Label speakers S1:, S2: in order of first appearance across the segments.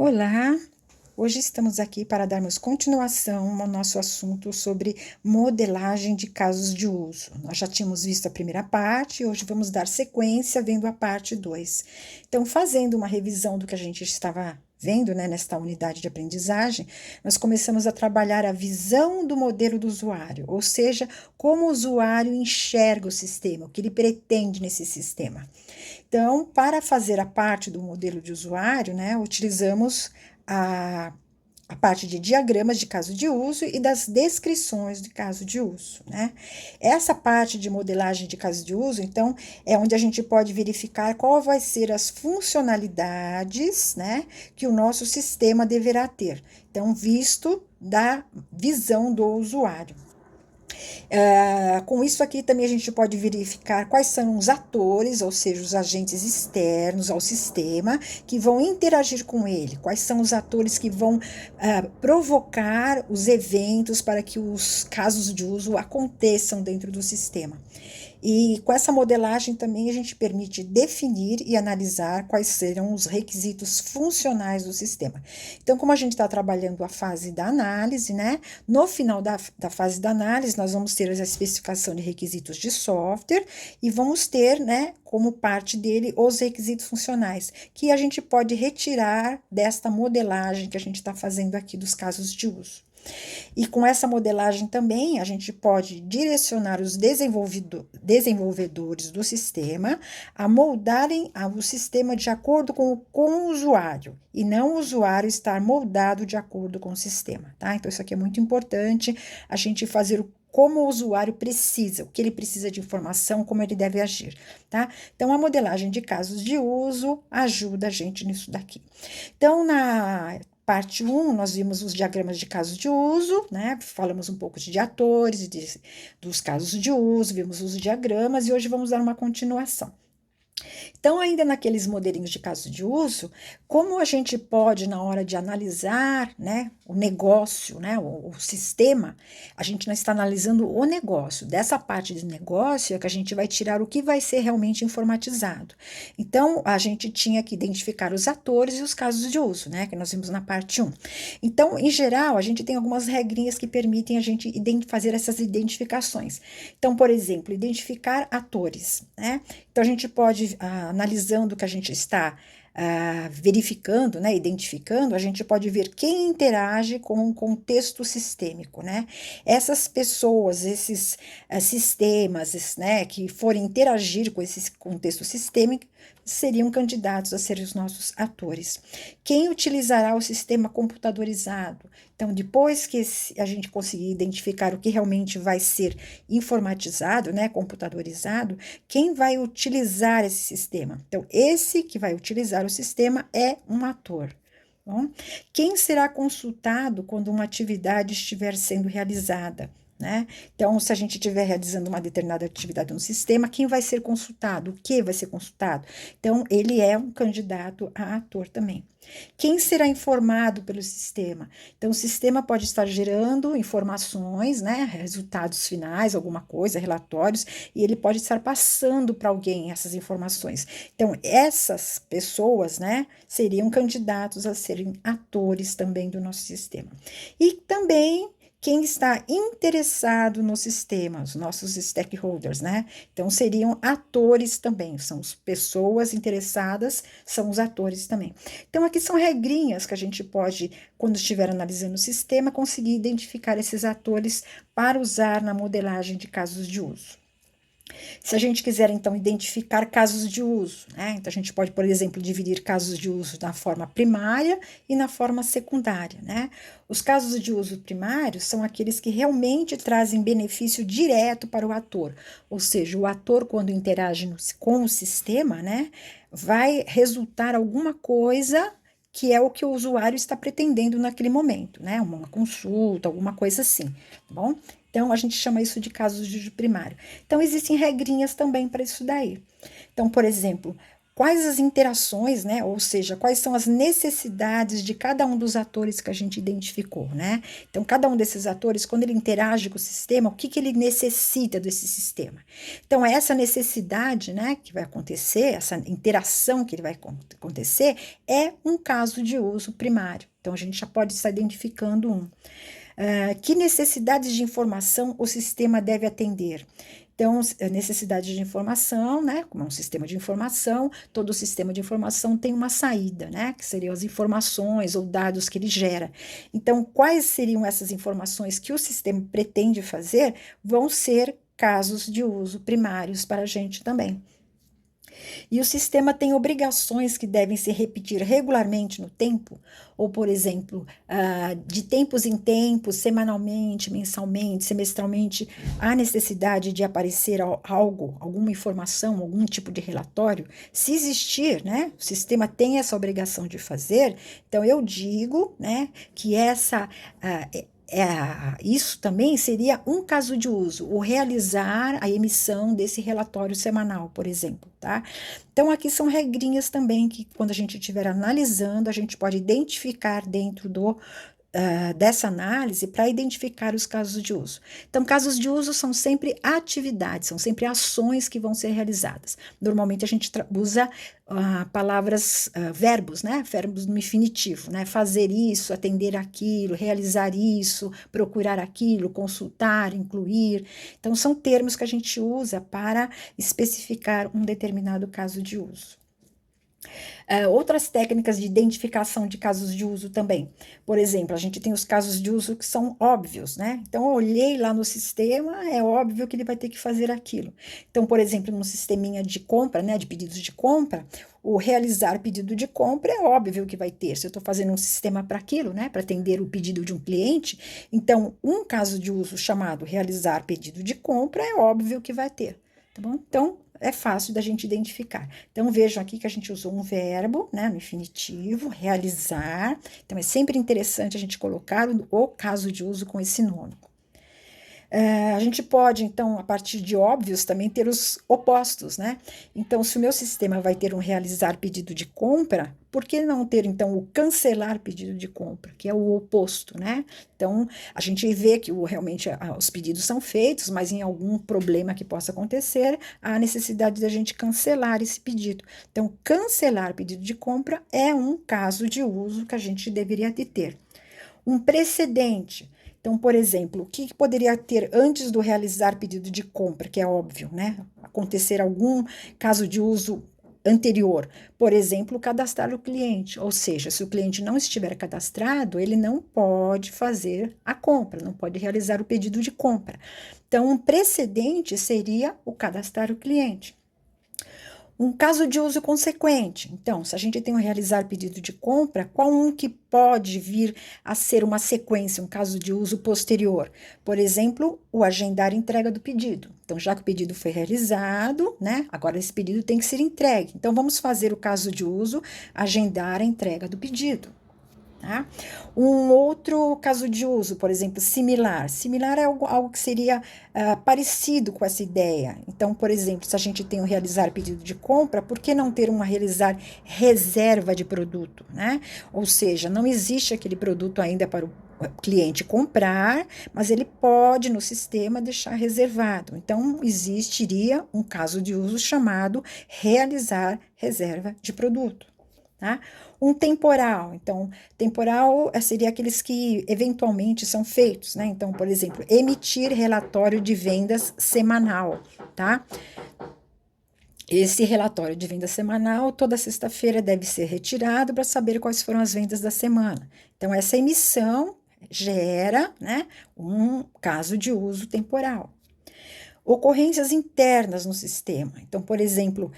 S1: Olá, hoje estamos aqui para darmos continuação ao nosso assunto sobre modelagem de casos de uso. Nós já tínhamos visto a primeira parte e hoje vamos dar sequência vendo a parte 2. Então, fazendo uma revisão do que a gente estava vendo, né, nesta unidade de aprendizagem, nós começamos a trabalhar a visão do modelo do usuário, ou seja, como o usuário enxerga o sistema, o que ele pretende nesse sistema. Então, para fazer a parte do modelo de usuário, né, utilizamos a parte de diagramas de caso de uso e das descrições de caso de uso, né? Essa parte de modelagem de caso de uso, então, é onde a gente pode verificar qual vai ser as funcionalidades, né, que o nosso sistema deverá ter. Então, visto da visão do usuário. Com isso aqui também a gente pode verificar quais são os atores, ou seja, os agentes externos ao sistema que vão interagir com ele, quais são os atores que vão provocar os eventos para que os casos de uso aconteçam dentro do sistema. E com essa modelagem também a gente permite definir e analisar quais serão os requisitos funcionais do sistema. Então, como a gente está trabalhando a fase da análise, né? No final da fase da análise, nós vamos ter a especificação de requisitos de software e vamos ter, né, como parte dele, os requisitos funcionais, que a gente pode retirar desta modelagem que a gente está fazendo aqui dos casos de uso. E com essa modelagem também, a gente pode direcionar os desenvolvedores do sistema a moldarem o sistema de acordo com o usuário, e não o usuário estar moldado de acordo com o sistema, tá? Então, isso aqui é muito importante, a gente fazer como o usuário precisa, o que ele precisa de informação, como ele deve agir, tá? Então, a modelagem de casos de uso ajuda a gente nisso daqui. Então, na parte 1, nós vimos os diagramas de casos de uso, né? Falamos um pouco de atores, dos casos de uso, vimos os diagramas e hoje vamos dar uma continuação. Então, ainda naqueles modelinhos de caso de uso, como a gente pode, na hora de analisar, né, o negócio, né, o sistema, a gente não está analisando o negócio. Dessa parte de negócio é que a gente vai tirar o que vai ser realmente informatizado. Então, a gente tinha que identificar os atores e os casos de uso, né, que nós vimos na parte 1. Então, em geral, a gente tem algumas regrinhas que permitem a gente fazer essas identificações. Então, por exemplo, identificar atores, né? Então, a gente pode, analisando o que a gente está verificando, né, identificando, a gente pode ver quem interage com o contexto sistêmico, né? Essas pessoas, esses sistemas, né, que forem interagir com esse contexto sistêmico, seriam candidatos a ser os nossos atores. Quem utilizará o sistema computadorizado? Então, depois que a gente conseguir identificar o que realmente vai ser informatizado, né, computadorizado, quem vai utilizar esse sistema? Então, esse que vai utilizar o sistema é um ator. Bom? Quem será consultado quando uma atividade estiver sendo realizada? Né? Então, se a gente estiver realizando uma determinada atividade no sistema, quem vai ser consultado? O que vai ser consultado? Então, ele é um candidato a ator também. Quem será informado pelo sistema? Então, o sistema pode estar gerando informações, né, resultados finais, alguma coisa, relatórios, e ele pode estar passando para alguém essas informações. Então, essas pessoas, né, seriam candidatos a serem atores também do nosso sistema. E também quem está interessado no sistema, os nossos stakeholders, né? Então, seriam atores também, são as pessoas interessadas, são os atores também. Então, aqui são regrinhas que a gente pode, quando estiver analisando o sistema, conseguir identificar esses atores para usar na modelagem de casos de uso. Se a gente quiser, então, identificar casos de uso, né? Então, a gente pode, por exemplo, dividir casos de uso na forma primária e na forma secundária, né? Os casos de uso primário são aqueles que realmente trazem benefício direto para o ator, ou seja, o ator, quando interage com o sistema, né, vai resultar alguma coisa que é o que o usuário está pretendendo naquele momento, né? Uma consulta, alguma coisa assim, tá bom? Então, a gente chama isso de casos de uso primário. Então, existem regrinhas também para isso daí. Então, por exemplo, quais as interações, né? Ou seja, quais são as necessidades de cada um dos atores que a gente identificou, né? Então, cada um desses atores, quando ele interage com o sistema, o que que ele necessita desse sistema? Então, essa necessidade, né, que vai acontecer, essa interação que ele vai acontecer, é um caso de uso primário. Então, a gente já pode estar identificando um. Que necessidades de informação o sistema deve atender? Então, necessidade de informação, né? Como é um sistema de informação, todo sistema de informação tem uma saída, né? Que seriam as informações ou dados que ele gera. Então, quais seriam essas informações que o sistema pretende fazer? Vão ser casos de uso primários para a gente também. E o sistema tem obrigações que devem se repetir regularmente no tempo, ou, por exemplo, de tempos em tempos, semanalmente, mensalmente, semestralmente, há necessidade de aparecer algo, alguma informação, algum tipo de relatório. Se existir, né, o sistema tem essa obrigação de fazer, então eu digo, né, que isso também seria um caso de uso, o realizar a emissão desse relatório semanal, por exemplo, tá? Então, aqui são regrinhas também que, quando a gente estiver analisando, a gente pode identificar dentro dessa análise para identificar os casos de uso. Então, casos de uso são sempre atividades, são sempre ações que vão ser realizadas. Normalmente a gente usa palavras, verbos, né? Verbos no infinitivo, né? Fazer isso, atender aquilo, realizar isso, procurar aquilo, consultar, incluir. Então, são termos que a gente usa para especificar um determinado caso de uso. Outras técnicas de identificação de casos de uso também. Por exemplo, a gente tem os casos de uso que são óbvios, né? Então, eu olhei lá no sistema, é óbvio que ele vai ter que fazer aquilo. Então, por exemplo, num sisteminha de compra, né, de pedidos de compra, o realizar pedido de compra é óbvio que vai ter. Se eu estou fazendo um sistema para aquilo, né, para atender o pedido de um cliente, então, um caso de uso chamado realizar pedido de compra é óbvio que vai ter, tá bom? Então, é fácil da gente identificar. Então, vejam aqui que a gente usou um verbo, né, no infinitivo, realizar. Então, é sempre interessante a gente colocar o caso de uso com esse nome. A gente pode, então, a partir de óbvios, também ter os opostos, né? Então, se o meu sistema vai ter um realizar pedido de compra, por que não ter, então, o cancelar pedido de compra, que é o oposto, né? Então, a gente vê que realmente os pedidos são feitos, mas em algum problema que possa acontecer, há necessidade da gente cancelar esse pedido. Então, cancelar pedido de compra é um caso de uso que a gente deveria ter. Um precedente. Então, por exemplo, o que poderia ter antes do realizar pedido de compra, que é óbvio, né? Acontecer algum caso de uso anterior. Por exemplo, cadastrar o cliente, ou seja, se o cliente não estiver cadastrado, ele não pode fazer a compra, não pode realizar o pedido de compra. Então, um precedente seria o cadastrar o cliente. Um caso de uso consequente. Então, se a gente tem um realizar pedido de compra, qual um que pode vir a ser uma sequência, um caso de uso posterior? Por exemplo, o agendar a entrega do pedido. Então, já que o pedido foi realizado, né? Agora esse pedido tem que ser entregue. Então, vamos fazer o caso de uso, agendar a entrega do pedido. Tá? Um outro caso de uso, por exemplo, similar. Similar é algo que seria parecido com essa ideia. Então, por exemplo, se a gente tem um realizar pedido de compra, por que não ter uma realizar reserva de produto, né? Ou seja, não existe aquele produto ainda para o cliente comprar, mas ele pode no sistema deixar reservado. Então, existiria um caso de uso chamado realizar reserva de produto. Tá? Um temporal, então, temporal seria aqueles que eventualmente são feitos, né? Então, por exemplo, emitir relatório de vendas semanal, tá? Esse relatório de venda semanal, toda sexta-feira, deve ser retirado para saber quais foram as vendas da semana. Então, essa emissão gera, né, um caso de uso temporal. Ocorrências internas no sistema. Então, por exemplo,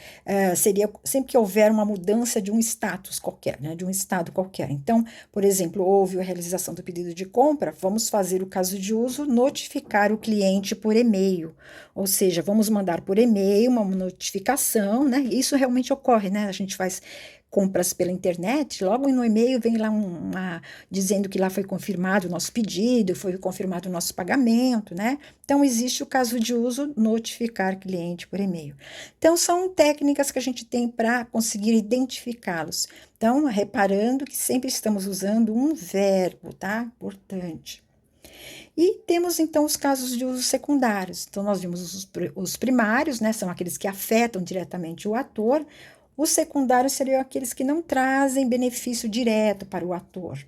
S1: seria sempre que houver uma mudança de um status qualquer, né, de um estado qualquer. Então, por exemplo, houve a realização do pedido de compra, vamos fazer o caso de uso, notificar o cliente por e-mail. Ou seja, vamos mandar por e-mail uma notificação, né? Isso realmente ocorre, né? A gente faz compras pela internet, logo no e-mail vem lá dizendo que lá foi confirmado o nosso pedido, foi confirmado o nosso pagamento, né? Então, existe o caso de uso notificar cliente por e-mail. Então, são técnicas que a gente tem para conseguir identificá-los. Então, reparando que sempre estamos usando um verbo, tá? Importante. E temos então os casos de uso secundários. Então, nós vimos os primários, né? São aqueles que afetam diretamente o ator. Os secundários seriam aqueles que não trazem benefício direto para o ator.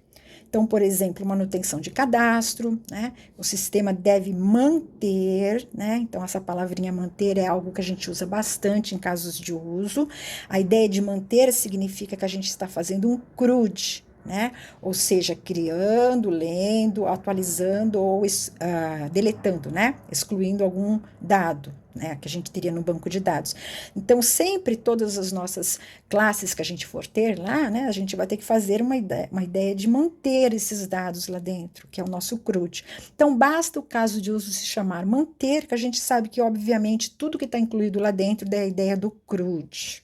S1: Então, por exemplo, manutenção de cadastro, né? O sistema deve manter, né? Então, essa palavrinha manter é algo que a gente usa bastante em casos de uso. A ideia de manter significa que a gente está fazendo um CRUD, né? Ou seja, criando, lendo, atualizando ou deletando, né? Excluindo algum dado, né? Que a gente teria no banco de dados. Então, sempre todas as nossas classes que a gente for ter lá, né? A gente vai ter que fazer uma ideia de manter esses dados lá dentro, que é o nosso CRUD. Então, basta o caso de uso se chamar manter, que a gente sabe que, obviamente, tudo que está incluído lá dentro é a ideia do CRUD.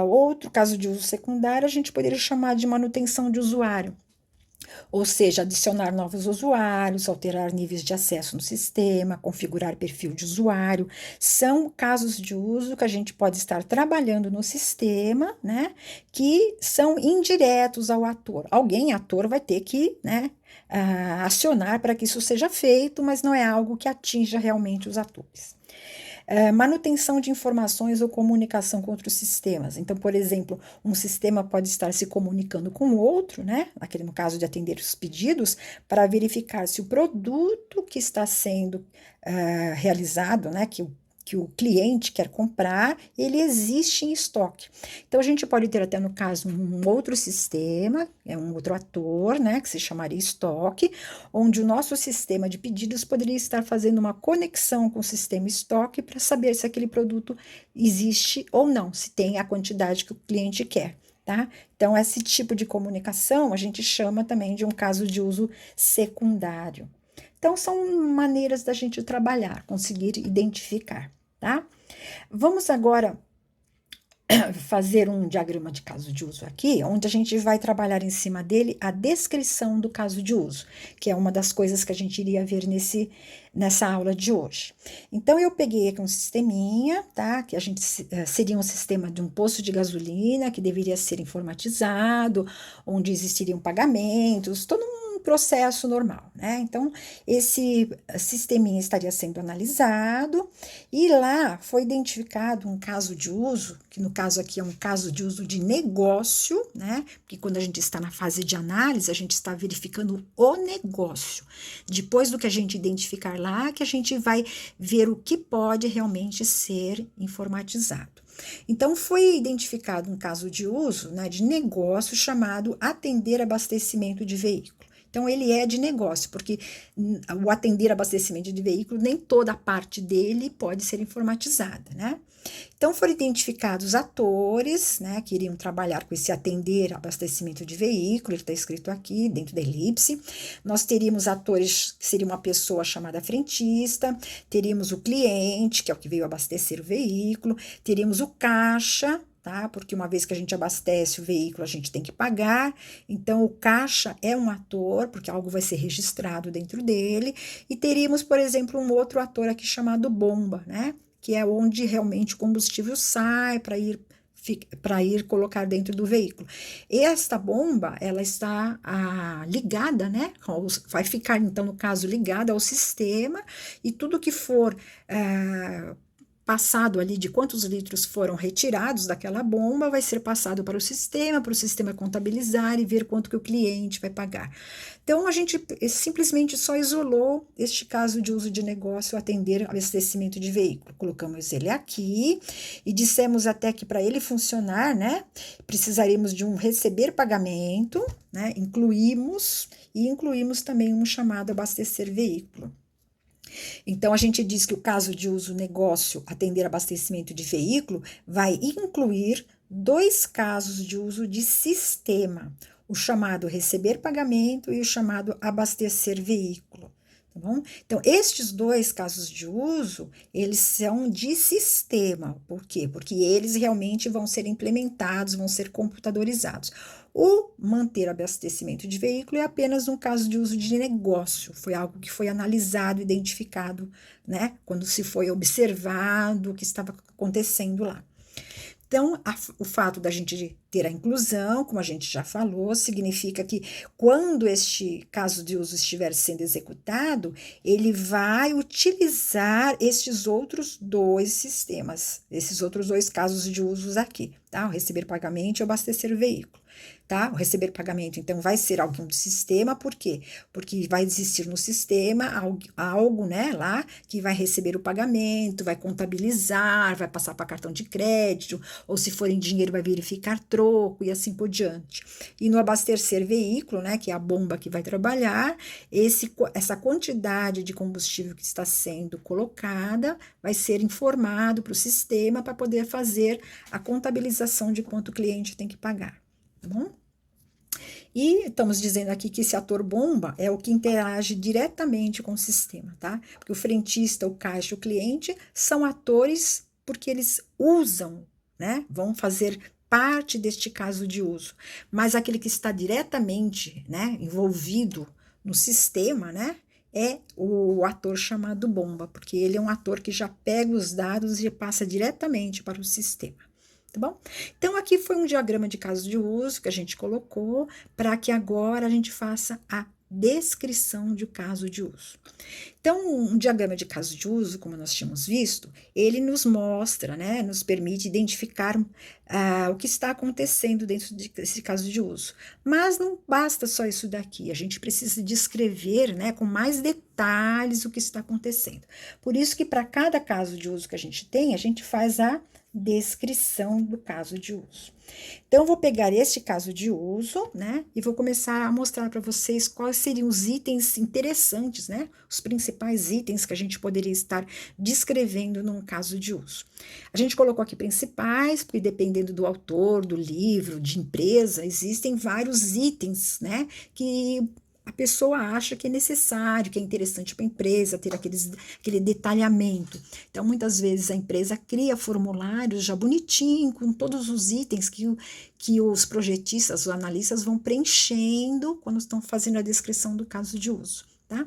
S1: Outro caso de uso secundário, a gente poderia chamar de manutenção de usuário, ou seja, adicionar novos usuários, alterar níveis de acesso no sistema, configurar perfil de usuário. São casos de uso que a gente pode estar trabalhando no sistema, né, que são indiretos ao ator. Alguém, ator, vai ter que, né, acionar para que isso seja feito, mas não é algo que atinja realmente os atores. Manutenção de informações ou comunicação com outros sistemas. Então, por exemplo, um sistema pode estar se comunicando com o outro, né? No caso de atender os pedidos, para verificar se o produto que está sendo realizado, né? Que o cliente quer comprar, ele existe em estoque. Então, a gente pode ter até, no caso, um outro sistema, um outro ator, né, que se chamaria estoque, onde o nosso sistema de pedidos poderia estar fazendo uma conexão com o sistema estoque para saber se aquele produto existe ou não, se tem a quantidade que o cliente quer. Tá? Então, esse tipo de comunicação a gente chama também de um caso de uso secundário. Então, são maneiras da gente trabalhar, conseguir identificar, tá? Vamos agora fazer um diagrama de caso de uso aqui, onde a gente vai trabalhar em cima dele a descrição do caso de uso, que é uma das coisas que a gente iria ver nessa aula de hoje. Então, eu peguei aqui um sisteminha, tá? Que a gente seria um sistema de um posto de gasolina que deveria ser informatizado, onde existiriam pagamentos, todo um processo normal, né? Então, esse sisteminha estaria sendo analisado e lá foi identificado um caso de uso, que no caso aqui é um caso de uso de negócio, né? Porque quando a gente está na fase de análise, a gente está verificando o negócio. Depois do que a gente identificar lá, que a gente vai ver o que pode realmente ser informatizado. Então, foi identificado um caso de uso, né, de negócio chamado atender abastecimento de veículo. Então, ele é de negócio, porque o atender abastecimento de veículo, nem toda a parte dele pode ser informatizada, né? Então, foram identificados atores, né, que iriam trabalhar com esse atender abastecimento de veículo, ele está escrito aqui, dentro da elipse. Nós teríamos atores, que seria uma pessoa chamada frentista, teríamos o cliente, que é o que veio abastecer o veículo, teríamos o caixa, tá? Porque uma vez que a gente abastece o veículo, a gente tem que pagar. Então, o caixa é um ator, porque algo vai ser registrado dentro dele. E teríamos, por exemplo, um outro ator aqui chamado bomba, né? Que é onde realmente o combustível sai para ir colocar dentro do veículo. Esta bomba, ela está ligada, né? Vai ficar, então, no caso, ligada ao sistema e tudo que for passado ali de quantos litros foram retirados daquela bomba, vai ser passado para o sistema contabilizar e ver quanto que o cliente vai pagar. Então, a gente simplesmente só isolou este caso de uso de negócio atender abastecimento de veículo. Colocamos ele aqui e dissemos até que para ele funcionar, né, precisaríamos de um receber pagamento, né, incluímos também um chamado abastecer veículo. Então, a gente diz que o caso de uso negócio atender abastecimento de veículo vai incluir dois casos de uso de sistema, o chamado receber pagamento e o chamado abastecer veículo. Tá bom? Então, estes dois casos de uso, eles são de sistema. Por quê? Porque eles realmente vão ser implementados, vão ser computadorizados. O manter abastecimento de veículo é apenas um caso de uso de negócio, foi algo que foi analisado, identificado, né? Quando se foi observado o que estava acontecendo lá. Então, o fato da gente ter a inclusão, como a gente já falou, significa que quando este caso de uso estiver sendo executado, ele vai utilizar estes outros dois sistemas, esses outros dois casos de usos aqui, tá? O receber pagamento e o abastecer o veículo. Tá? O receber pagamento, então, vai ser algo do sistema, por quê? Porque vai existir no sistema algo, né, lá, que vai receber o pagamento, vai contabilizar, vai passar para cartão de crédito, ou se for em dinheiro, vai verificar troco e assim por diante. E no abastecer veículo, né, que é a bomba que vai trabalhar, essa quantidade de combustível que está sendo colocada vai ser informado para o sistema para poder fazer a contabilização de quanto o cliente tem que pagar. Tá bom? E estamos dizendo aqui que esse ator bomba é o que interage diretamente com o sistema, tá? Porque o frentista, o caixa, o cliente são atores porque eles usam, né? Vão fazer parte deste caso de uso. Mas aquele que está diretamente, né, envolvido no sistema, né? É o ator chamado bomba, porque ele é um ator que já pega os dados e passa diretamente para o sistema. Tá bom? Então, aqui foi um diagrama de caso de uso que a gente colocou para que agora a gente faça a descrição de caso de uso. Então, um diagrama de caso de uso, como nós tínhamos visto, ele nos mostra, né, nos permite identificar o que está acontecendo dentro desse caso de uso. Mas não basta só isso daqui, a gente precisa descrever, né, com mais detalhes o que está acontecendo. Por isso que para cada caso de uso que a gente faz a descrição do caso de uso. Então, eu vou pegar este caso de uso, né, e vou começar a mostrar para vocês quais seriam os itens interessantes, né, os principais itens que a gente poderia estar descrevendo num caso de uso. A gente colocou aqui principais, porque dependendo do autor, do livro, de empresa, existem vários itens, né, que a pessoa acha que é necessário, que é interessante para a empresa ter aquele detalhamento. Então, muitas vezes a empresa cria formulários já bonitinho, com todos os itens que os projetistas, os analistas vão preenchendo quando estão fazendo a descrição do caso de uso, tá?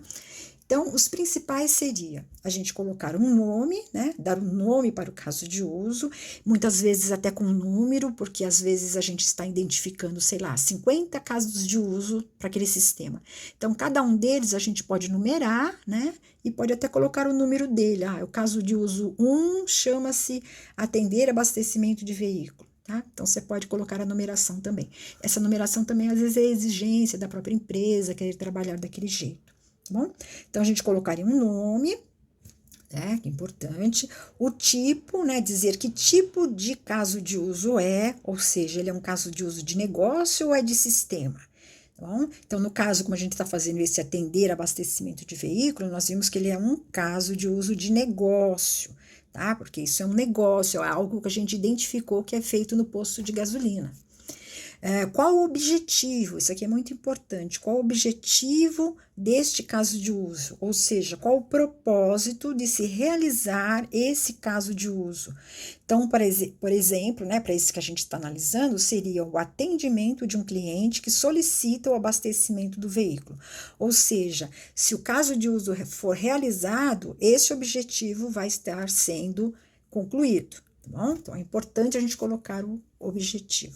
S1: Então, os principais seria a gente colocar um nome, né? Dar um nome para o caso de uso, muitas vezes até com um número, porque às vezes a gente está identificando, sei lá, 50 casos de uso para aquele sistema. Então, cada um deles a gente pode numerar, né? E pode até colocar o número dele. O caso de uso 1 chama-se atender abastecimento de veículo. Tá? Então, você pode colocar a numeração também. Essa numeração também, às vezes, é exigência da própria empresa, querer trabalhar daquele jeito. Bom? Então, a gente colocaria um nome, né, que é importante, o tipo, né, dizer que tipo de caso de uso é, ou seja, ele é um caso de uso de negócio ou é de sistema, tá bom? Então, no caso, como a gente está fazendo esse atender abastecimento de veículo, nós vimos que ele é um caso de uso de negócio, tá? Porque isso é um negócio, é algo que a gente identificou que é feito no posto de gasolina. Qual o objetivo? Isso aqui é muito importante. Qual o objetivo deste caso de uso? Ou seja, qual o propósito de se realizar esse caso de uso? Então, por exemplo, né, para esse que a gente está analisando, seria o atendimento de um cliente que solicita o abastecimento do veículo. Ou seja, se o caso de uso for realizado, esse objetivo vai estar sendo concluído. Tá bom? Então, é importante a gente colocar o objetivo.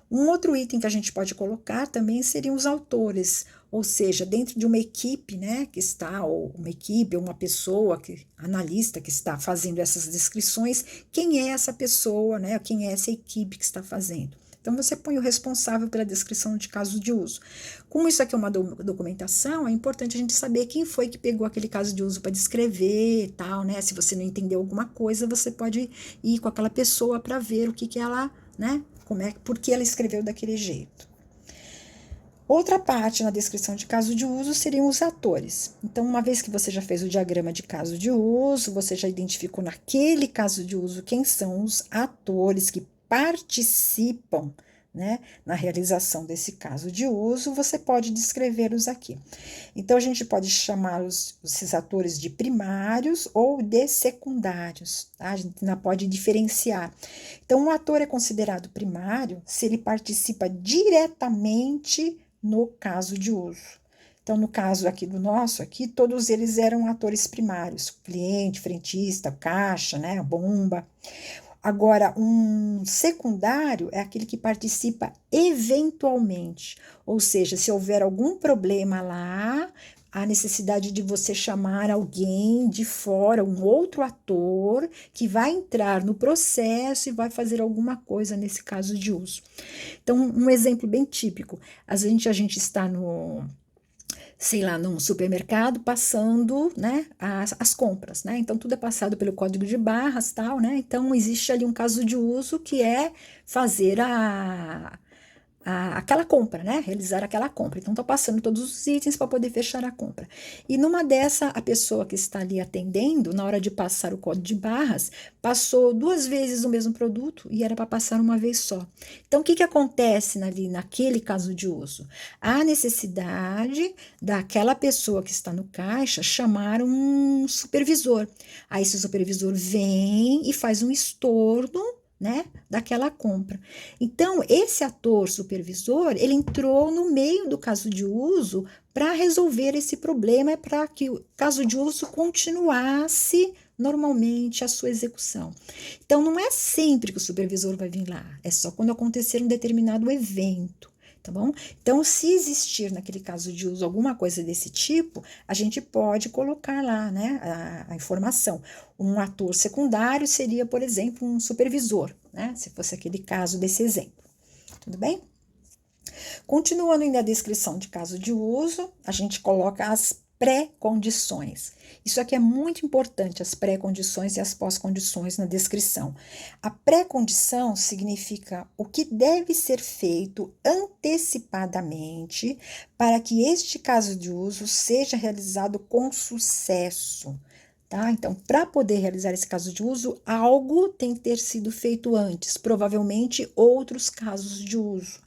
S1: Um outro item que a gente pode colocar também seriam os autores, ou seja, dentro de uma equipe, né, que está, ou uma equipe, ou uma pessoa, analista que está fazendo essas descrições, quem é essa pessoa, né, quem é essa equipe que está fazendo. Então, você põe o responsável pela descrição de caso de uso. Como isso aqui é uma documentação, é importante a gente saber quem foi que pegou aquele caso de uso para descrever e tal, né? Se você não entendeu alguma coisa, você pode ir com aquela pessoa para ver o que ela, né? Por que ela escreveu daquele jeito. Outra parte na descrição de caso de uso seriam os atores. Então, uma vez que você já fez o diagrama de caso de uso, você já identificou naquele caso de uso quem são os atores que participam, né, na realização desse caso de uso, você pode descrevê-los aqui. Então, a gente pode chamar esses atores de primários ou de secundários, tá? A gente ainda pode diferenciar. Então, um ator é considerado primário se ele participa diretamente no caso de uso. Então, no caso aqui do nosso, aqui, todos eles eram atores primários, cliente, frentista, caixa, né, bomba. Agora, um secundário é aquele que participa eventualmente, ou seja, se houver algum problema lá, há necessidade de você chamar alguém de fora, um outro ator, que vai entrar no processo e vai fazer alguma coisa nesse caso de uso. Então, um exemplo bem típico, a gente está no, sei lá, num supermercado passando, né, as compras, né? Então tudo é passado pelo código de barras, tal, né? Então existe ali um caso de uso que é fazer aquela compra, né? Realizar aquela compra. Então, estou passando todos os itens para poder fechar a compra. E numa dessa, a pessoa que está ali atendendo, na hora de passar o código de barras, passou 2 vezes o mesmo produto e era para passar uma vez só. Então, o que acontece ali naquele caso de uso? Há necessidade daquela pessoa que está no caixa chamar um supervisor. Aí esse supervisor vem e faz um estorno, né, daquela compra. Então, esse ator supervisor, ele entrou no meio do caso de uso para resolver esse problema, para que o caso de uso continuasse normalmente a sua execução. Então, não é sempre que o supervisor vai vir lá, é só quando acontecer um determinado evento. Tá bom? Então, se existir naquele caso de uso alguma coisa desse tipo, a gente pode colocar lá, né, a informação. Um ator secundário seria, por exemplo, um supervisor, né, se fosse aquele caso desse exemplo. Tudo bem? Continuando ainda a descrição de caso de uso, a gente coloca as pré-condições. Isso aqui é muito importante, as pré-condições e as pós-condições na descrição. A pré-condição significa o que deve ser feito antecipadamente para que este caso de uso seja realizado com sucesso. Tá? Então, para poder realizar esse caso de uso, algo tem que ter sido feito antes, provavelmente outros casos de uso.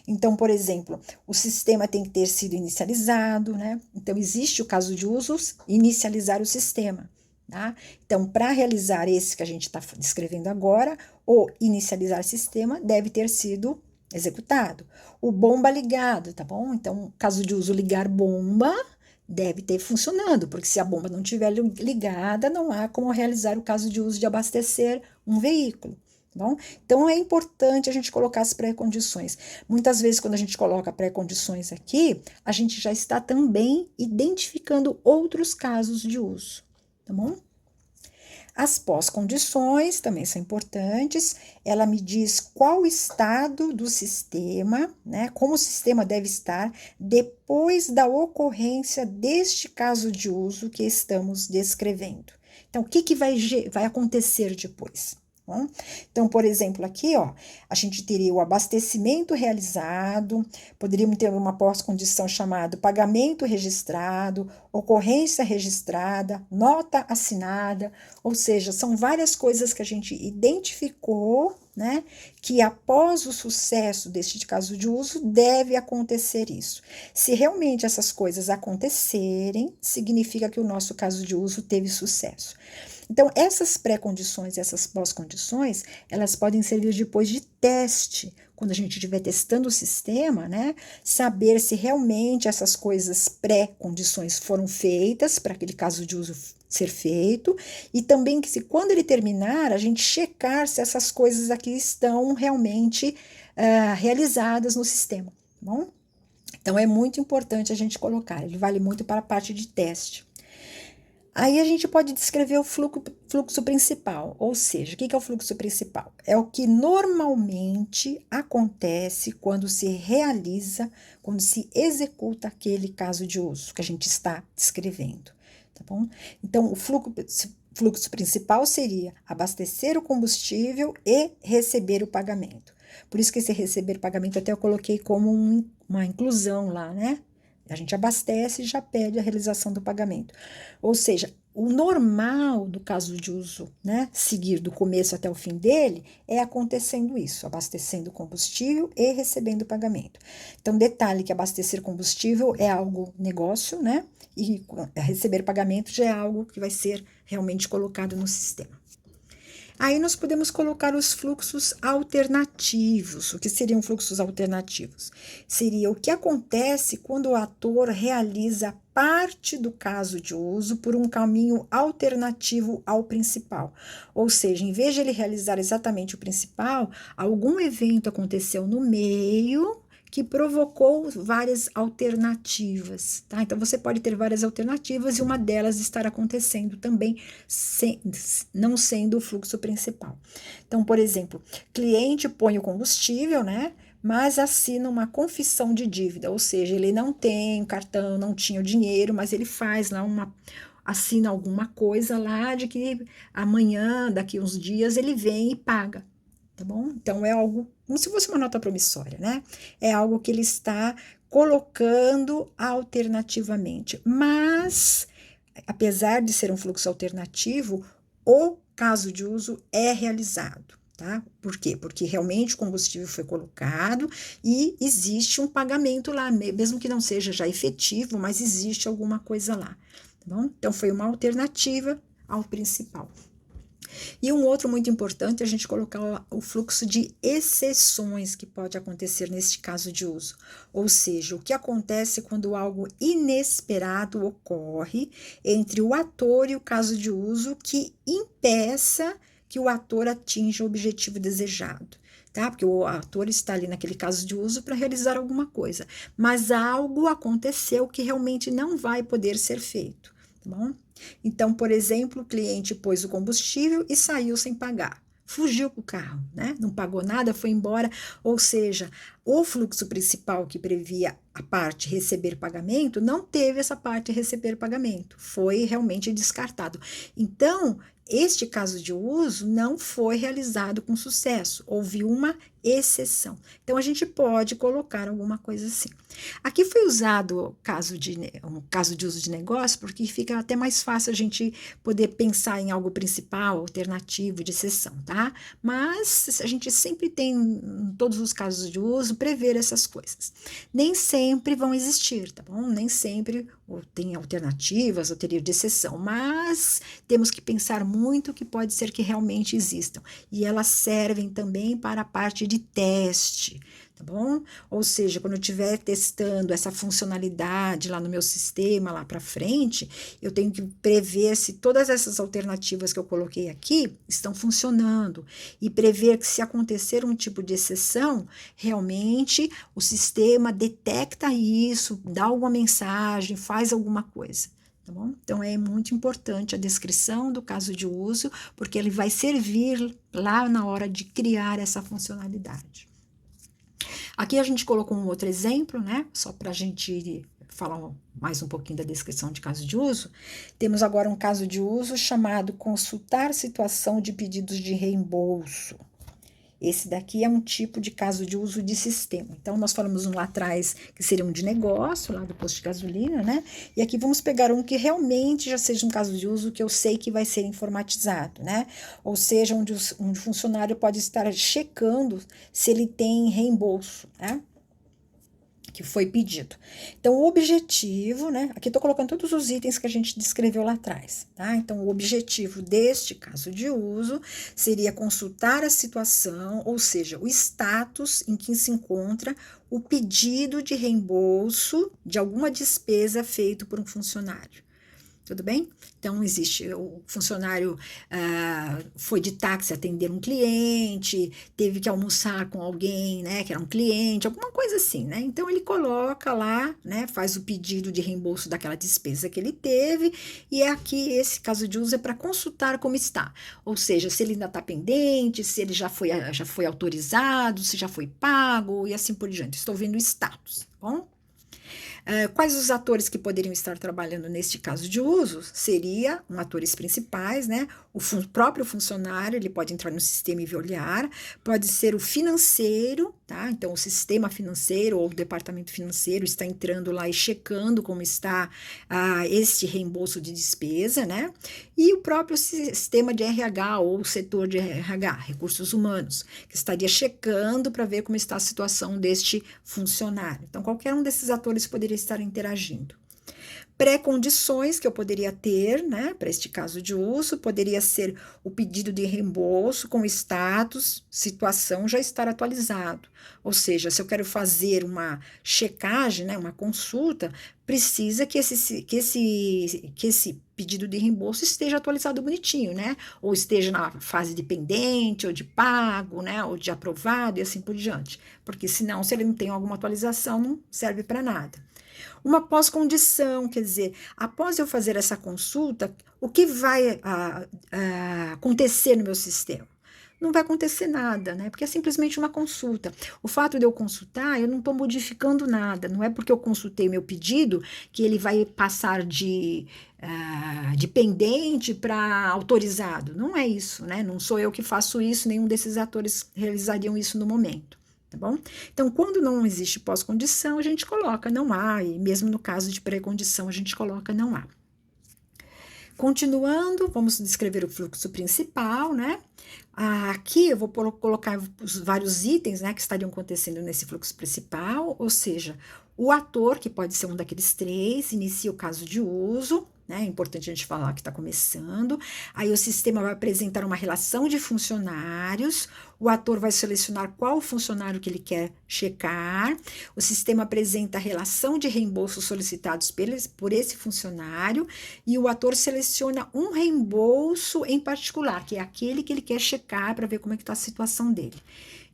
S1: Então, por exemplo, o sistema tem que ter sido inicializado, né? Então, existe o caso de usos, inicializar o sistema, tá? Então, para realizar esse que a gente está descrevendo agora, o inicializar o sistema deve ter sido executado. O bomba ligado, tá bom? Então, caso de uso ligar bomba deve ter funcionando, porque se a bomba não estiver ligada, não há como realizar o caso de uso de abastecer um veículo. Bom, então é importante a gente colocar as pré-condições. Muitas vezes, quando a gente coloca pré-condições aqui, a gente já está também identificando outros casos de uso, tá bom? As pós-condições também são importantes. Ela me diz qual o estado do sistema, né? Como o sistema deve estar depois da ocorrência deste caso de uso que estamos descrevendo. Então, o que vai acontecer depois? Bom, então, por exemplo, aqui, ó, a gente teria o abastecimento realizado, poderíamos ter uma pós-condição chamada pagamento registrado, ocorrência registrada, nota assinada, ou seja, são várias coisas que a gente identificou, né, que após o sucesso deste caso de uso, deve acontecer isso. Se realmente essas coisas acontecerem, significa que o nosso caso de uso teve sucesso. Então, essas pré-condições e essas pós-condições, elas podem servir depois de teste, quando a gente estiver testando o sistema, né? Saber se realmente essas coisas pré-condições foram feitas para aquele caso de uso ser feito, e também que se quando ele terminar, a gente checar se essas coisas aqui estão realmente realizadas no sistema, tá bom? Então, é muito importante a gente colocar, ele vale muito para a parte de teste. Aí a gente pode descrever o fluxo principal, ou seja, o que é o fluxo principal? É o que normalmente acontece quando se realiza, quando se executa aquele caso de uso que a gente está descrevendo, tá bom? Então, o fluxo principal seria abastecer o combustível e receber o pagamento. Por isso que esse receber pagamento até eu coloquei como uma inclusão lá, né? A gente abastece e já pede a realização do pagamento. Ou seja, o normal do caso de uso, né, seguir do começo até o fim dele, é acontecendo isso, abastecendo combustível e recebendo o pagamento. Então, detalhe que abastecer combustível é algo negócio, né, e receber pagamento já é algo que vai ser realmente colocado no sistema. Aí nós podemos colocar os fluxos alternativos. O que seriam fluxos alternativos? Seria o que acontece quando o ator realiza parte do caso de uso por um caminho alternativo ao principal. Ou seja, em vez de ele realizar exatamente o principal, algum evento aconteceu no meio que provocou várias alternativas, tá? Então, você pode ter várias alternativas e uma delas estar acontecendo também, não sendo o fluxo principal. Então, por exemplo, cliente põe o combustível, né? Mas assina uma confissão de dívida, ou seja, ele não tem o cartão, não tinha o dinheiro, mas ele faz lá assina alguma coisa lá de que amanhã, daqui uns dias, ele vem e paga. Tá bom? Então, é algo como se fosse uma nota promissória, né? É algo que ele está colocando alternativamente. Mas, apesar de ser um fluxo alternativo, o caso de uso é realizado, tá? Por quê? Porque realmente o combustível foi colocado e existe um pagamento lá, mesmo que não seja já efetivo, mas existe alguma coisa lá, tá bom? Então, foi uma alternativa ao principal. E um outro muito importante é a gente colocar o fluxo de exceções que pode acontecer neste caso de uso. Ou seja, o que acontece quando algo inesperado ocorre entre o ator e o caso de uso que impeça que o ator atinja o objetivo desejado. Tá? Porque o ator está ali naquele caso de uso para realizar alguma coisa, mas algo aconteceu que realmente não vai poder ser feito, tá bom? Então, por exemplo, o cliente pôs o combustível e saiu sem pagar. Fugiu com o carro, né? Não pagou nada, foi embora. Ou seja, o fluxo principal que previa a parte receber pagamento não teve essa parte receber pagamento. Foi realmente descartado. Então, este caso de uso não foi realizado com sucesso. Houve uma exceção. Então, a gente pode colocar alguma coisa assim. Aqui foi usado um caso de uso de negócio, porque fica até mais fácil a gente poder pensar em algo principal, alternativo, de exceção, tá? Mas a gente sempre tem, em todos os casos de uso, prever essas coisas. Nem sempre vão existir, tá bom? Nem sempre tem alternativas ou teria de exceção, mas temos que pensar muito que pode ser que realmente existam. E elas servem também para a parte de teste, tá bom? Ou seja, quando eu estiver testando essa funcionalidade lá no meu sistema, lá para frente, eu tenho que prever se todas essas alternativas que eu coloquei aqui estão funcionando e prever que se acontecer um tipo de exceção, realmente o sistema detecta isso, dá alguma mensagem, faz alguma coisa. Tá bom? Então, é muito importante a descrição do caso de uso, porque ele vai servir lá na hora de criar essa funcionalidade. Aqui a gente colocou um outro exemplo, né? Só para a gente falar mais um pouquinho da descrição de caso de uso. Temos agora um caso de uso chamado consultar situação de pedidos de reembolso. Esse daqui é um tipo de caso de uso de sistema. Então, nós falamos um lá atrás que seria um de negócio, lá do posto de gasolina, né? E aqui vamos pegar um que realmente já seja um caso de uso que eu sei que vai ser informatizado, né? Ou seja, onde um funcionário pode estar checando se ele tem reembolso, né? Que foi pedido. Então, o objetivo, né? Aqui estou colocando todos os itens que a gente descreveu lá atrás, tá? Então, o objetivo deste caso de uso seria consultar a situação, ou seja, o status em que se encontra o pedido de reembolso de alguma despesa feito por um funcionário. Tudo bem? Então, existe o funcionário foi de táxi atender um cliente, teve que almoçar com alguém, né, que era um cliente, alguma coisa assim, né? Então, ele coloca lá, né, faz o pedido de reembolso daquela despesa que ele teve, e aqui esse caso de uso é para consultar como está, ou seja, se ele ainda está pendente, se ele já foi autorizado, se já foi pago e assim por diante. Estou vendo o status, tá bom? Quais os atores que poderiam estar trabalhando neste caso de uso? Seria atores principais, né? Próprio funcionário, ele pode entrar no sistema e olhar, pode ser o financeiro, tá? Então, o sistema financeiro ou o departamento financeiro está entrando lá e checando como está este reembolso de despesa, né? E o próprio sistema de RH ou o setor de RH, recursos humanos, que estaria checando para ver como está a situação deste funcionário. Então, qualquer um desses atores poderia estar interagindo. Pré-condições que eu poderia ter, né, para este caso de uso, poderia ser o pedido de reembolso com status, situação já estar atualizado. Ou seja, se eu quero fazer uma checagem, né, uma consulta, precisa que esse pedido de reembolso esteja atualizado bonitinho, né? Ou esteja na fase de pendente, ou de pago, né, ou de aprovado e assim por diante. Porque senão, se ele não tem alguma atualização, não serve para nada. Uma pós-condição, quer dizer, após eu fazer essa consulta, o que vai acontecer no meu sistema? Não vai acontecer nada, né? Porque é simplesmente uma consulta. O fato de eu consultar, eu não estou modificando nada. Não é porque eu consultei meu pedido que ele vai passar de pendente para autorizado. Não é isso, né? Não sou eu que faço isso, nenhum desses atores realizariam isso no momento. Tá bom? Então, quando não existe pós-condição, a gente coloca não há, e mesmo no caso de pré-condição, a gente coloca não há. Continuando, vamos descrever o fluxo principal, né? Aqui eu vou colocar os vários itens, né, que estariam acontecendo nesse fluxo principal, ou seja, o ator, que pode ser um daqueles três, inicia o caso de uso, né? É importante a gente falar que está começando. Aí o sistema vai apresentar uma relação de funcionários, o ator vai selecionar qual funcionário que ele quer checar, o sistema apresenta a relação de reembolsos solicitados por esse funcionário e o ator seleciona um reembolso em particular, que é aquele que ele quer checar para ver como é que está a situação dele.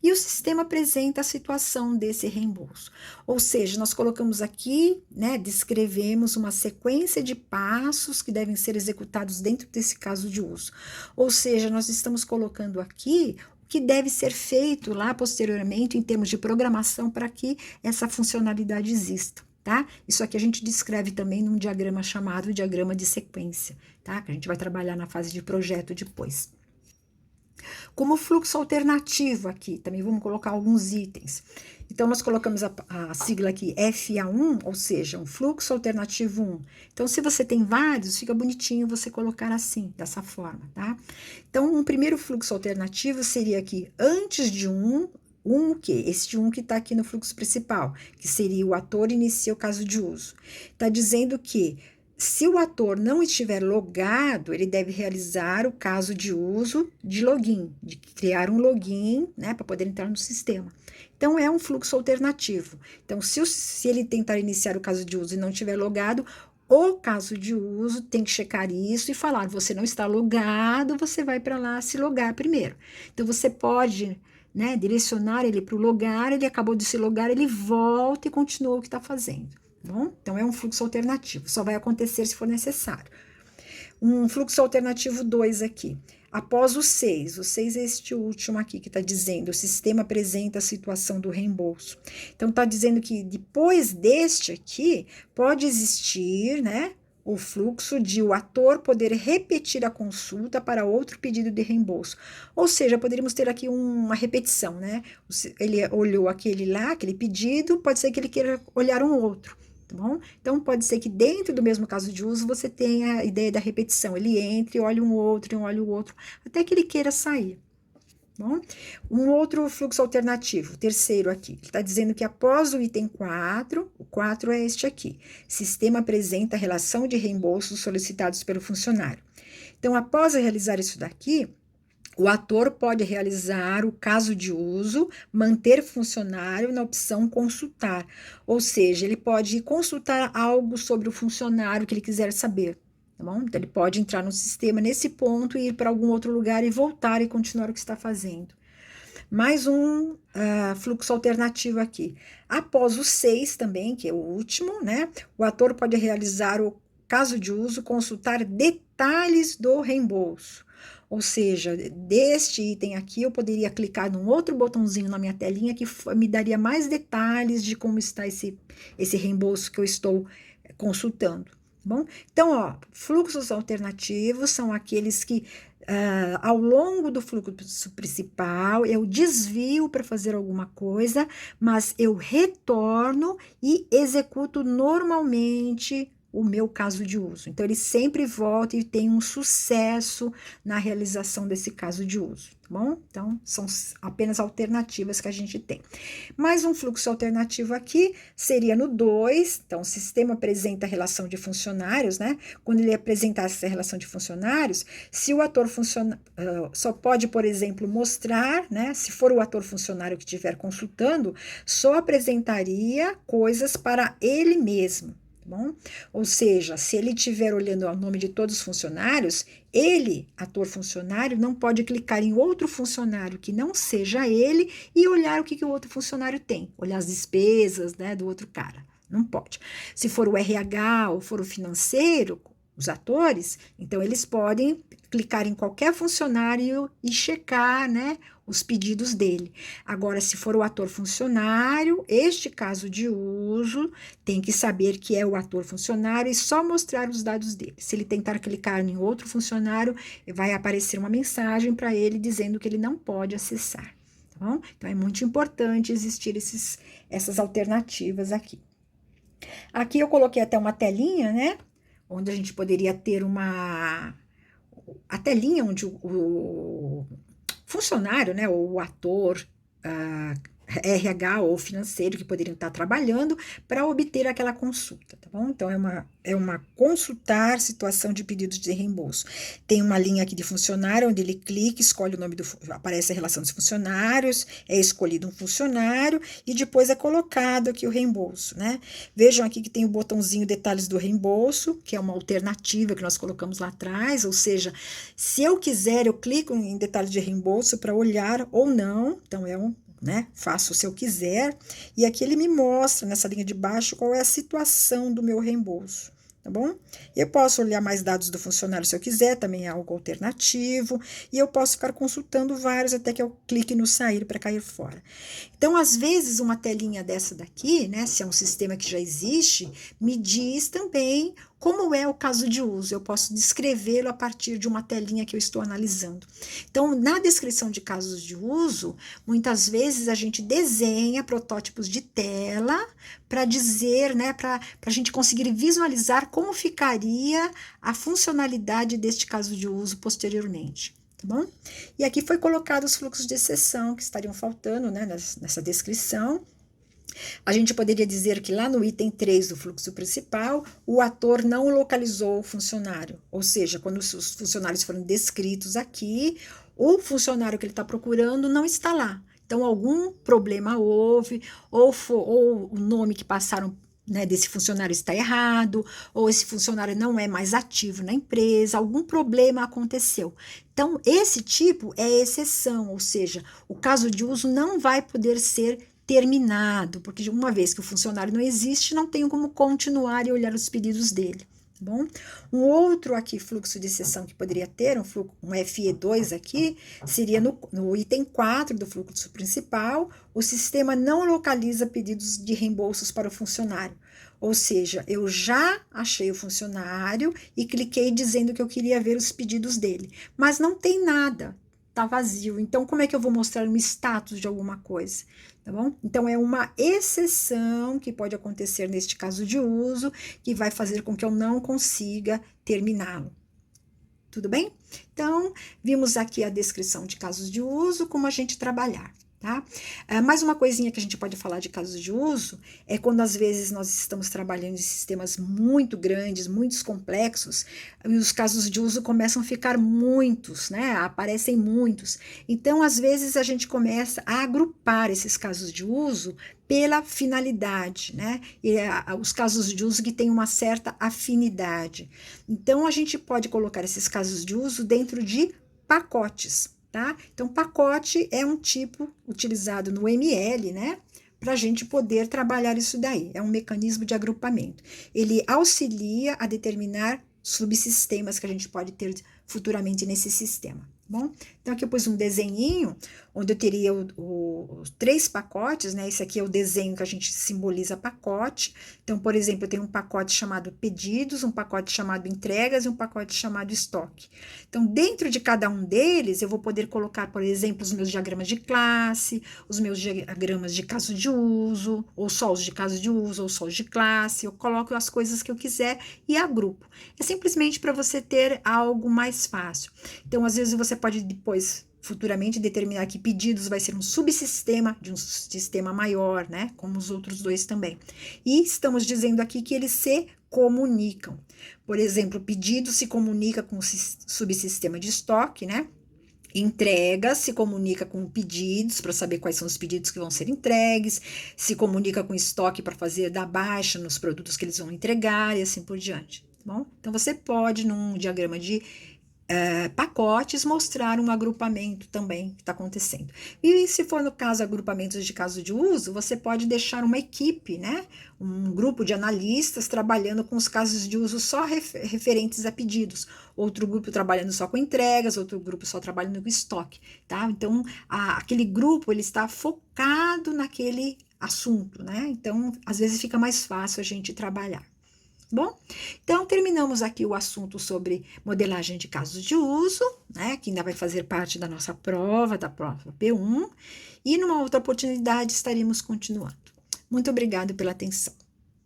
S1: E o sistema apresenta a situação desse reembolso. Ou seja, nós colocamos aqui, né, descrevemos uma sequência de passos que devem ser executados dentro desse caso de uso. Ou seja, nós estamos colocando aqui o que deve ser feito lá posteriormente em termos de programação para que essa funcionalidade exista. Tá? Isso aqui a gente descreve também num diagrama chamado diagrama de sequência, tá? Que a gente vai trabalhar na fase de projeto depois. Como fluxo alternativo aqui, também vamos colocar alguns itens. Então, nós colocamos a sigla aqui FA1, ou seja, um fluxo alternativo 1. Então, se você tem vários, fica bonitinho você colocar assim, dessa forma, tá? Então, um primeiro fluxo alternativo seria aqui, antes de o quê? Este que está aqui no fluxo principal, que seria o ator inicia o caso de uso. Está dizendo que se o ator não estiver logado, ele deve realizar o caso de uso de login, de criar um login, né, para poder entrar no sistema. Então, é um fluxo alternativo. Então, se ele tentar iniciar o caso de uso e não estiver logado, o caso de uso tem que checar isso e falar, você não está logado, você vai para lá se logar primeiro. Então, você pode, né, direcionar ele para o logar, ele acabou de se logar, ele volta e continua o que está fazendo. Bom, então é um fluxo alternativo, só vai acontecer se for necessário. Um fluxo alternativo 2 aqui. Após o 6 é este último aqui que está dizendo, o sistema apresenta a situação do reembolso. Então, está dizendo que depois deste aqui, pode existir, né, o fluxo de o ator poder repetir a consulta para outro pedido de reembolso. Ou seja, poderíamos ter aqui uma repetição, né? Ele olhou aquele lá, aquele pedido, pode ser que ele queira olhar um outro. Tá bom? Então, pode ser que dentro do mesmo caso de uso, você tenha a ideia da repetição. Ele entre, olha um outro, olha o outro, até que ele queira sair. Bom? Um outro fluxo alternativo, terceiro aqui, ele está dizendo que após o item 4, o 4 é este aqui, sistema apresenta a relação de reembolsos solicitados pelo funcionário. Então, após realizar isso daqui, o ator pode realizar o caso de uso, manter funcionário na opção consultar, ou seja, ele pode consultar algo sobre o funcionário que ele quiser saber, tá bom? Então, ele pode entrar no sistema nesse ponto e ir para algum outro lugar e voltar e continuar o que está fazendo. Mais um fluxo alternativo aqui. Após o 6 também, que é o último, né? O ator pode realizar o caso de uso, consultar detalhes do reembolso. Ou seja, deste item aqui, eu poderia clicar num outro botãozinho na minha telinha que me daria mais detalhes de como está esse reembolso que eu estou consultando, tá bom? Então, ó, fluxos alternativos são aqueles que ao longo do fluxo principal, eu desvio para fazer alguma coisa, mas eu retorno e executo normalmente o meu caso de uso. Então, ele sempre volta e tem um sucesso na realização desse caso de uso, tá bom? Então, são apenas alternativas que a gente tem. Mais um fluxo alternativo aqui seria no 2. Então, o sistema apresenta a relação de funcionários, né? Quando ele apresentar essa relação de funcionários, se o ator só pode, por exemplo, mostrar, né? Se for o ator funcionário que estiver consultando, só apresentaria coisas para ele mesmo. Bom? Ou seja, se ele estiver olhando o nome de todos os funcionários, ele, ator funcionário, não pode clicar em outro funcionário que não seja ele e olhar o que o outro funcionário tem, olhar as despesas, né, do outro cara. Não pode. Se for o RH ou for o financeiro, os atores, então eles podem clicar em qualquer funcionário e checar, né, os pedidos dele. Agora, se for o ator funcionário, este caso de uso tem que saber que é o ator funcionário e só mostrar os dados dele. Se ele tentar clicar em outro funcionário, vai aparecer uma mensagem para ele dizendo que ele não pode acessar. Tá bom? Então, é muito importante existir essas alternativas aqui. Aqui eu coloquei até uma telinha, né? Onde a gente poderia ter a telinha onde o funcionário, né, ou o ator, RH ou financeiro que poderiam estar trabalhando para obter aquela consulta, tá bom? Então, é uma consultar situação de pedidos de reembolso. Tem uma linha aqui de funcionário, onde ele clica, escolhe o nome aparece a relação dos funcionários, é escolhido um funcionário e depois é colocado aqui o reembolso, né? Vejam aqui que tem o botãozinho detalhes do reembolso, que é uma alternativa que nós colocamos lá atrás, ou seja, se eu quiser, eu clico em detalhes de reembolso para olhar ou não, então né? Faço se eu quiser, e aqui ele me mostra nessa linha de baixo qual é a situação do meu reembolso, tá bom? Eu posso olhar mais dados do funcionário se eu quiser, também é algo alternativo, e eu posso ficar consultando vários até que eu clique no sair para cair fora. Então, às vezes, uma telinha dessa daqui, né, se é um sistema que já existe, me diz também como é o caso de uso. Eu posso descrevê-lo a partir de uma telinha que eu estou analisando. Então, na descrição de casos de uso, muitas vezes a gente desenha protótipos de tela para dizer, né, para a gente conseguir visualizar como ficaria a funcionalidade deste caso de uso posteriormente. Tá bom? E aqui foi colocado os fluxos de exceção que estariam faltando, né, nessa descrição. A gente poderia dizer que lá no item 3 do fluxo principal, o ator não localizou o funcionário, ou seja, quando os funcionários foram descritos aqui, o funcionário que ele está procurando não está lá. Então, algum problema houve, ou o nome que passaram, né, desse funcionário está errado, ou esse funcionário não é mais ativo na empresa, algum problema aconteceu. Então, esse tipo é exceção, ou seja, o caso de uso não vai poder ser terminado, porque uma vez que o funcionário não existe, não tenho como continuar e olhar os pedidos dele. Tá bom? Um outro aqui fluxo de exceção que poderia ter, um FE2 aqui, seria no item 4 do fluxo principal, o sistema não localiza pedidos de reembolsos para o funcionário. Ou seja, eu já achei o funcionário e cliquei dizendo que eu queria ver os pedidos dele, mas não tem nada, tá vazio. Então, como é que eu vou mostrar um status de alguma coisa? Tá bom? Então, é uma exceção que pode acontecer neste caso de uso, que vai fazer com que eu não consiga terminá-lo. Tudo bem? Então, vimos aqui a descrição de casos de uso, como a gente trabalhar. Tá? Mais uma coisinha que a gente pode falar de casos de uso é quando às vezes nós estamos trabalhando em sistemas muito grandes, muito complexos, e os casos de uso começam a ficar muitos, né? Aparecem muitos. Então, às vezes, a gente começa a agrupar esses casos de uso pela finalidade, né? E os casos de uso que têm uma certa afinidade. Então, a gente pode colocar esses casos de uso dentro de pacotes. Tá? Então, pacote é um tipo utilizado no ML, né? Para a gente poder trabalhar isso daí. É um mecanismo de agrupamento. Ele auxilia a determinar subsistemas que a gente pode ter futuramente nesse sistema. Bom, então aqui eu pus um desenhinho onde eu teria os 3 pacotes, né? Esse aqui é o desenho que a gente simboliza pacote. Então, por exemplo, eu tenho um pacote chamado pedidos, um pacote chamado entregas e um pacote chamado estoque. Então, dentro de cada um deles, eu vou poder colocar, por exemplo, os meus diagramas de classe, os meus diagramas de caso de uso, ou só os de caso de uso, ou só os de classe. Eu coloco as coisas que eu quiser e agrupo. É simplesmente para você ter algo mais fácil. Então, às vezes, você pode depois, futuramente, determinar que pedidos vai ser um subsistema de um sistema maior, né? Como os outros dois também. E estamos dizendo aqui que eles se comunicam. Por exemplo, pedido se comunica com o subsistema de estoque, né? Entrega se comunica com pedidos para saber quais são os pedidos que vão ser entregues, se comunica com estoque para fazer da baixa nos produtos que eles vão entregar e assim por diante. Tá bom? Então, você pode, num diagrama de pacotes, mostrar um agrupamento também que está acontecendo. E se for no caso agrupamentos de caso de uso, você pode deixar uma equipe, né? Um grupo de analistas trabalhando com os casos de uso só referentes a pedidos, outro grupo trabalhando só com entregas, outro grupo só trabalhando com estoque, tá? Então, aquele grupo ele está focado naquele assunto, né? Então, às vezes fica mais fácil a gente trabalhar. Bom, então terminamos aqui o assunto sobre modelagem de casos de uso, né, que ainda vai fazer parte da nossa prova, da prova P1, e numa outra oportunidade estaremos continuando. Muito obrigada pela atenção.